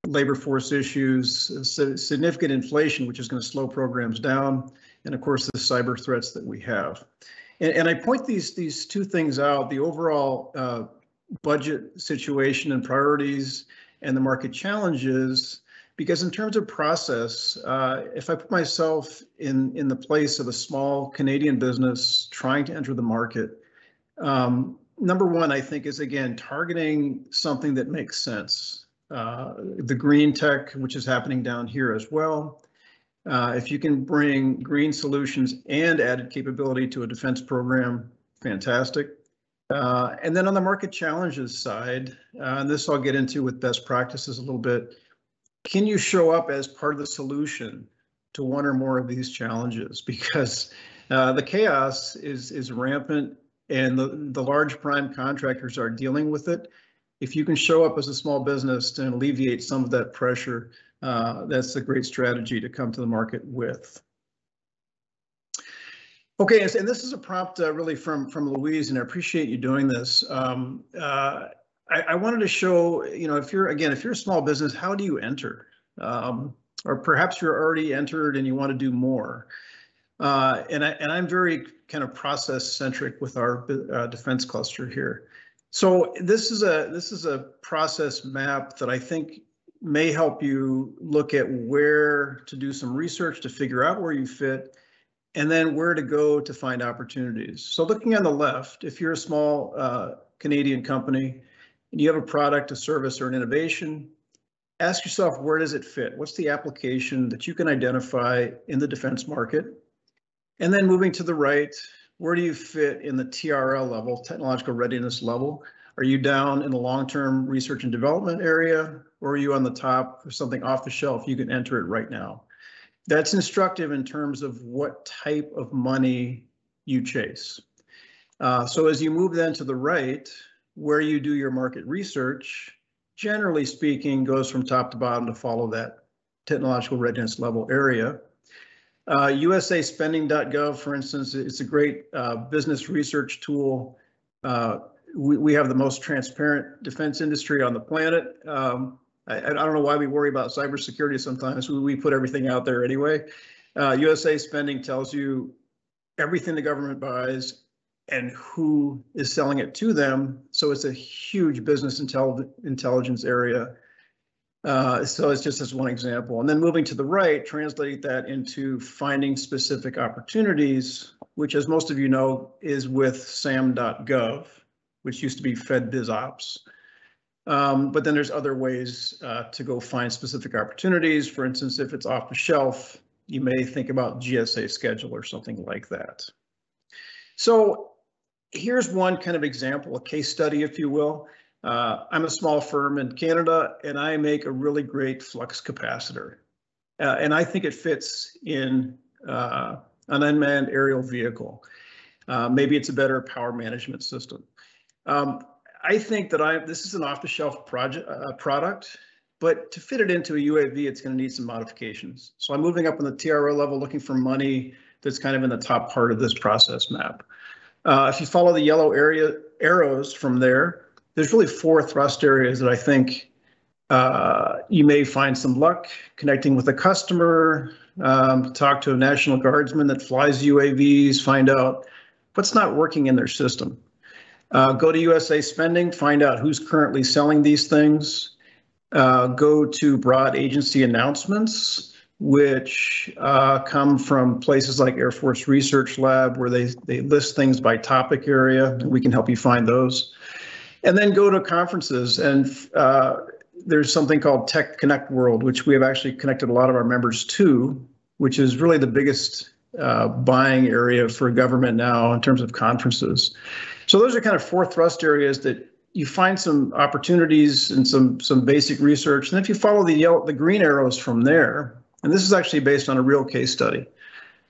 labor force issues, significant inflation, which is going to slow programs down, and of course the cyber threats that we have. And I point these two things out, the overall budget situation and priorities and the market challenges, because in terms of process, if I put myself in the place of a small Canadian business trying to enter the market, number one, I think, is again, targeting something that makes sense. The green tech, which is happening down here as well. If you can bring green solutions and added capability to a defense program, fantastic. And then on the market challenges side, and this I'll get into with best practices a little bit, can you show up as part of the solution to one or more of these challenges? Because the chaos is rampant, and the large prime contractors are dealing with it. If you can show up as a small business to alleviate some of that pressure, that's a great strategy to come to the market with. Okay, and this is a prompt really from Louise, and I appreciate you doing this. I wanted to show, if you're a small business, how do you enter? Or perhaps you're already entered and you want to do more. And I'm very kind of process centric with our defense cluster here. So this is a process map that I think may help you look at where to do some research to figure out where you fit, and then where to go to find opportunities. So looking on the left, if you're a small Canadian company and you have a product, a service, or an innovation, ask yourself, where does it fit? What's the application that you can identify in the defense market? And then moving to the right, where do you fit in the TRL level, technological readiness level? Are you down in the long-term research and development area, or are you on the top for something off the shelf? You can enter it right now. That's instructive in terms of what type of money you chase. So as you move then to the right, where you do your market research, generally speaking, goes from top to bottom to follow that technological readiness level area. USAspending.gov, for instance, it's a great business research tool. We have the most transparent defense industry on the planet. I don't know why we worry about cybersecurity sometimes. We put everything out there anyway. USA spending tells you everything the government buys and who is selling it to them. So it's a huge business intelligence area. So it's just as one example. And then moving to the right, translate that into finding specific opportunities, which, as most of you know, is with sam.gov, which used to be FedBizOps. But then there's other ways to go find specific opportunities. For instance, if it's off the shelf, you may think about GSA schedule or something like that. So here's one kind of example, a case study, if you will. I'm a small firm in Canada, and I make a really great flux capacitor. And I think it fits in an unmanned aerial vehicle. Maybe it's a better power management system. I think that this is an off-the-shelf product, but to fit it into a UAV, it's going to need some modifications. So I'm moving up on the TRO level, looking for money that's kind of in the top part of this process map. If you follow the yellow arrows from there, there's really 4 thrust areas that I think you may find some luck connecting with a customer, talk to a National Guardsman that flies UAVs, find out what's not working in their system. Go to USA Spending, find out who's currently selling these things. Go to broad agency announcements, which come from places like Air Force Research Lab, where they list things by topic area, and we can help you find those. And then go to conferences, and there's something called Tech Connect World, which we have actually connected a lot of our members to, which is really the biggest buying area for government now in terms of conferences. So those are kind of 4 thrust areas that you find some opportunities and some basic research. And if you follow the green arrows from there, and this is actually based on a real case study.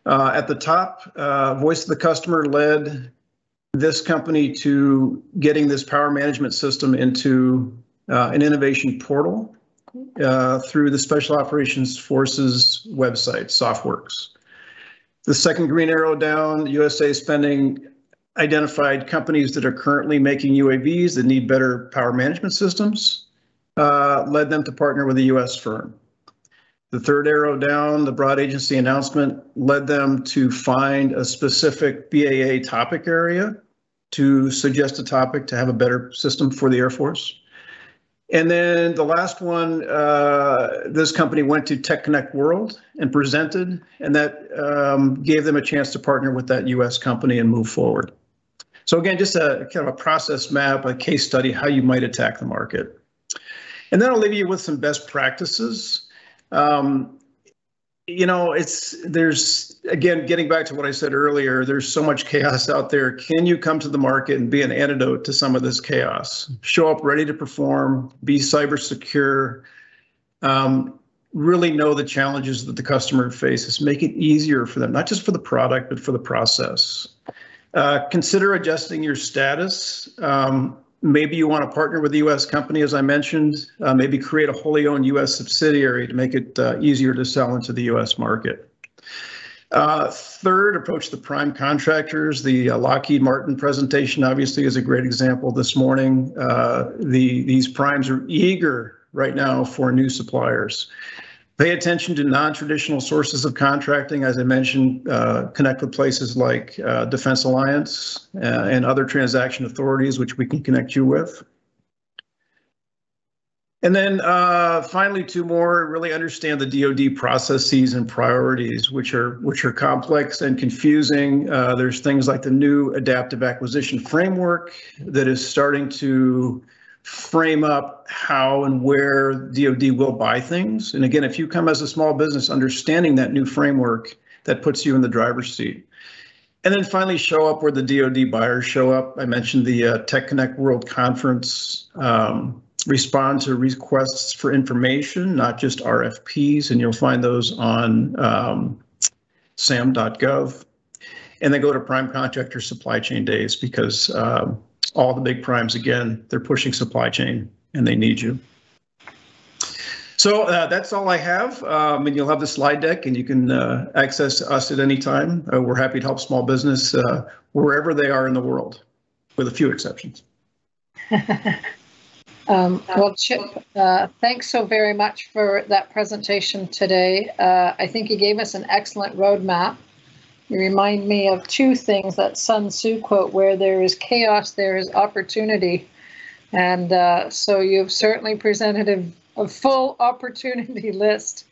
At the top, Voice of the Customer led this company to getting this power management system into an innovation portal through the Special Operations Forces website, SoftWorks. The second green arrow down, USA Spending identified companies that are currently making UAVs that need better power management systems, led them to partner with a US firm. The third arrow down, the broad agency announcement, led them to find a specific BAA topic area to suggest a topic to have a better system for the Air Force. And then the last one, this company went to Tech Connect World and presented, and that gave them a chance to partner with that US company and move forward. So again, just a kind of a process map, a case study, how you might attack the market. And then I'll leave you with some best practices. You know, there's, again, getting back to what I said earlier, there's so much chaos out there. Can you come to the market and be an antidote to some of this chaos? Show up ready to perform, be cyber secure, really know the challenges that the customer faces, make it easier for them, not just for the product, but for the process. Consider adjusting your status. Maybe you want to partner with a US company, as I mentioned, maybe create a wholly owned US subsidiary to make it easier to sell into the US market. Third, approach the prime contractors. The Lockheed Martin presentation obviously is a great example this morning. These primes are eager right now for new suppliers. Pay attention to non-traditional sources of contracting. As I mentioned, connect with places like Defense Alliance and other transaction authorities, which we can connect you with. And then finally, 2 more, really understand the DoD processes and priorities, which are complex and confusing. There's things like the new adaptive acquisition framework that is starting to frame up how and where DoD will buy things. And again, if you come as a small business, understanding that new framework, that puts you in the driver's seat. And then finally, show up where the DoD buyers show up. I mentioned the Tech Connect World Conference, respond to requests for information, not just RFPs, and you'll find those on sam.gov. And then go to prime contractor supply chain days, because all the big primes, again, they're pushing supply chain and they need you. So that's all I have. And you'll have the slide deck and you can access us at any time. We're happy to help small business wherever they are in the world, with a few exceptions. Well, Chip, thanks so very much for that presentation today. I think you gave us an excellent roadmap. You remind me of two things, that Sun Tzu quote, where there is chaos, there is opportunity. And so you've certainly presented a full opportunity list.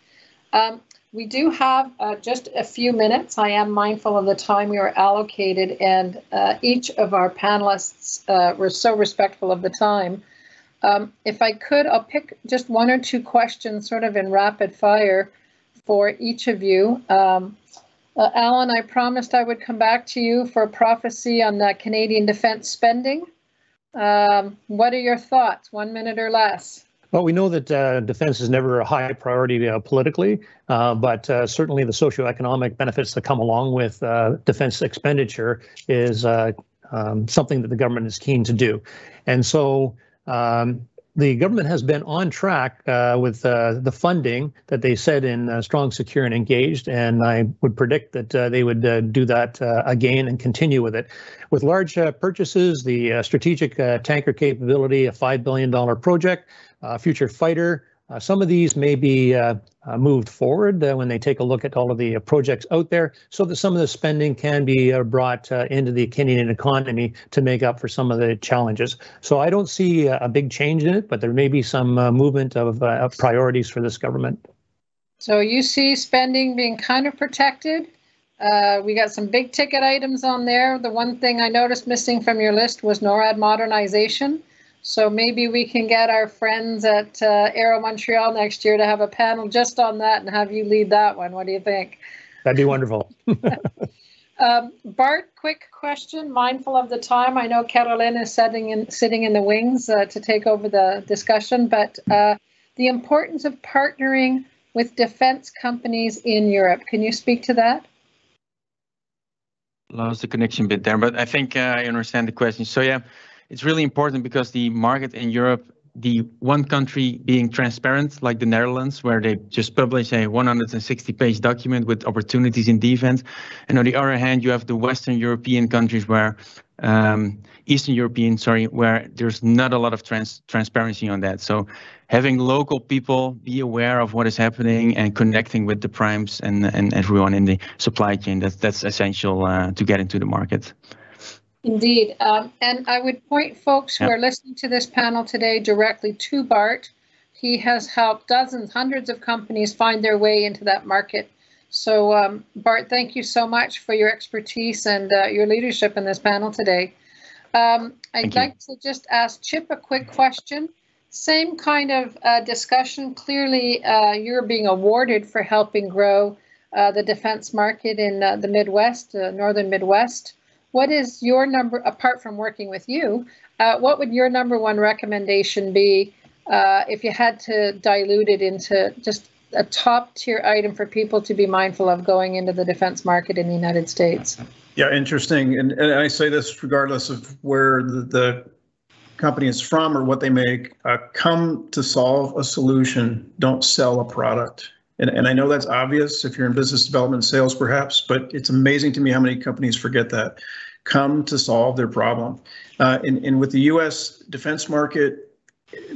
We do have just a few minutes. I am mindful of the time we are allocated, and each of our panelists were so respectful of the time. If I could, I'll pick just one or two questions sort of in rapid fire for each of you. Alan, I promised I would come back to you for a prophecy on Canadian defence spending. What are your thoughts? 1 minute or less. Well, we know that defense is never a high priority politically, but certainly the socioeconomic benefits that come along with defense expenditure is something that the government is keen to do. And so the government has been on track with the funding that they said in Strong, Secure and Engaged, and I would predict that they would do that again and continue with it. With large purchases, the strategic tanker capability, a $5 billion project, future fighter, some of these may be moved forward when they take a look at all of the projects out there, so that some of the spending can be brought into the Canadian economy to make up for some of the challenges. So I don't see a big change in it, but there may be some movement of priorities for this government. So you see spending being kind of protected. We got some big ticket items on there. The one thing I noticed missing from your list was NORAD modernization. So maybe we can get our friends at Aero Montreal next year to have a panel just on that and have you lead that one. What do you think? That'd be wonderful. Bart, quick question, mindful of the time. I know Caroline is sitting in the wings to take over the discussion, but the importance of partnering with defense companies in Europe. Can you speak to that? Lost the connection bit there, but I think I understand the question. So yeah, it's really important because the market in Europe, the one country being transparent, like the Netherlands, where they just publish a 160-page document with opportunities in defense. And on the other hand, you have the Western European countries where, Eastern European, sorry, where there's not a lot of transparency on that. So having local people be aware of what is happening and connecting with the primes and everyone in the supply chain, that's essential to get into the market. Indeed. And I would point folks who are listening to this panel today directly to Bart. He has helped dozens, hundreds of companies find their way into that market. So Bart, thank you so much for your expertise and your leadership in this panel today. I'd like to just ask Chip a quick question. Same kind of discussion. Clearly, you're being awarded for helping grow the defense market in the Midwest, Northern Midwest. What is your number, apart from working with you, what would your number one recommendation be if you had to dilute it into just a top tier item for people to be mindful of going into the defense market in the United States? Yeah, interesting. And I say this regardless of where the company is from or what they make. Come to solve a solution, don't sell a product. And I know that's obvious if you're in business development sales, perhaps, but it's amazing to me how many companies forget that. Come to solve their problem. And with the U.S. defense market,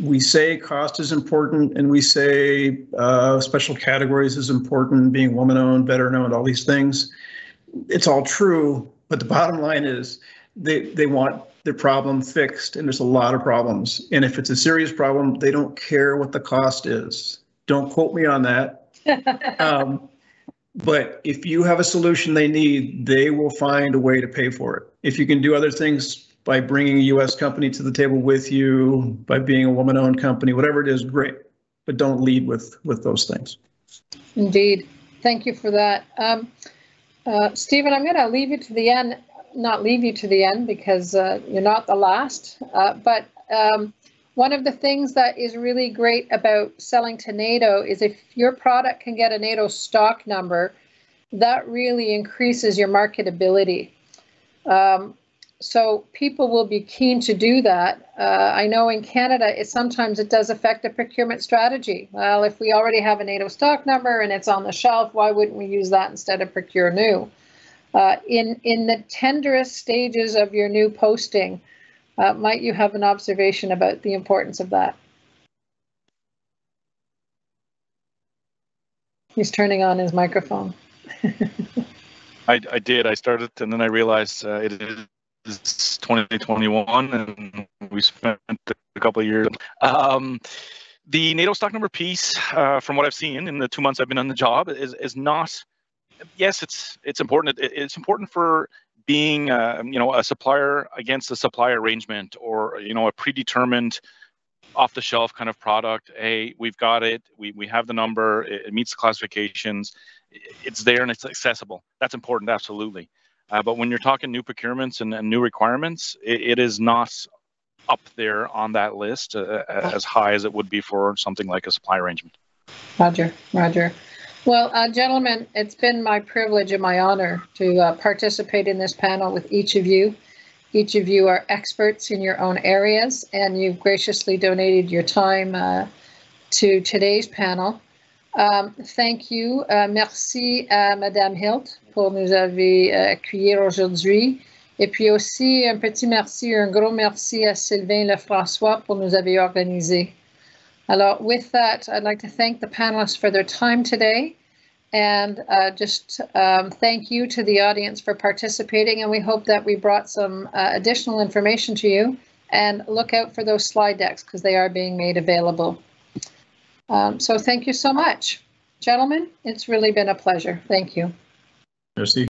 we say cost is important, and we say special categories is important, being woman-owned, veteran-owned, all these things. It's all true, but the bottom line is they want their problem fixed, and there's a lot of problems. And if it's a serious problem, they don't care what the cost is. Don't quote me on that. But if you have a solution they need, they will find a way to pay for it. If you can do other things by bringing a U.S. company to the table with you, by being a woman-owned company, whatever it is, great. But don't lead with those things. Indeed. Thank you for that. Stephen, I'm going to leave you to the end, not leave you to the end because you're not the last, but one of the things that is really great about selling to NATO is if your product can get a NATO stock number, that really increases your marketability. So people will be keen to do that. I know in Canada, sometimes it does affect a procurement strategy. Well, if we already have a NATO stock number and it's on the shelf, why wouldn't we use that instead of procure new? In the tenderest stages of your new posting, Might you have an observation about the importance of that? He's turning on his microphone. I did. I started, and then I realized it is 2021, and we spent a couple of years. The NATO stock number piece, from what I've seen in the 2 months I've been on the job, is not. Yes, it's important. It's important for being, a supplier against a supply arrangement, or a predetermined, off-the-shelf kind of product. Hey, we've got it. We have the number. It meets the classifications. It's there and it's accessible. That's important, absolutely. But when you're talking new procurements and new requirements, it is not up there on that list as high as it would be for something like a supply arrangement. Roger, Roger. Well, gentlemen, it's been my privilege and my honor to participate in this panel with each of you. Each of you are experts in your own areas, and you've graciously donated your time to today's panel. Thank you. Merci à Madame Hilt pour nous avoir accueillis aujourd'hui. Et puis aussi, un petit merci, un gros merci à Sylvain Lefrançois pour nous avoir organisés. Alors, with that, I'd like to thank the panelists for their time today, and thank you to the audience for participating, and we hope that we brought some additional information to you, and look out for those slide decks because they are being made available. So thank you so much. Gentlemen, it's really been a pleasure. Thank you. Merci.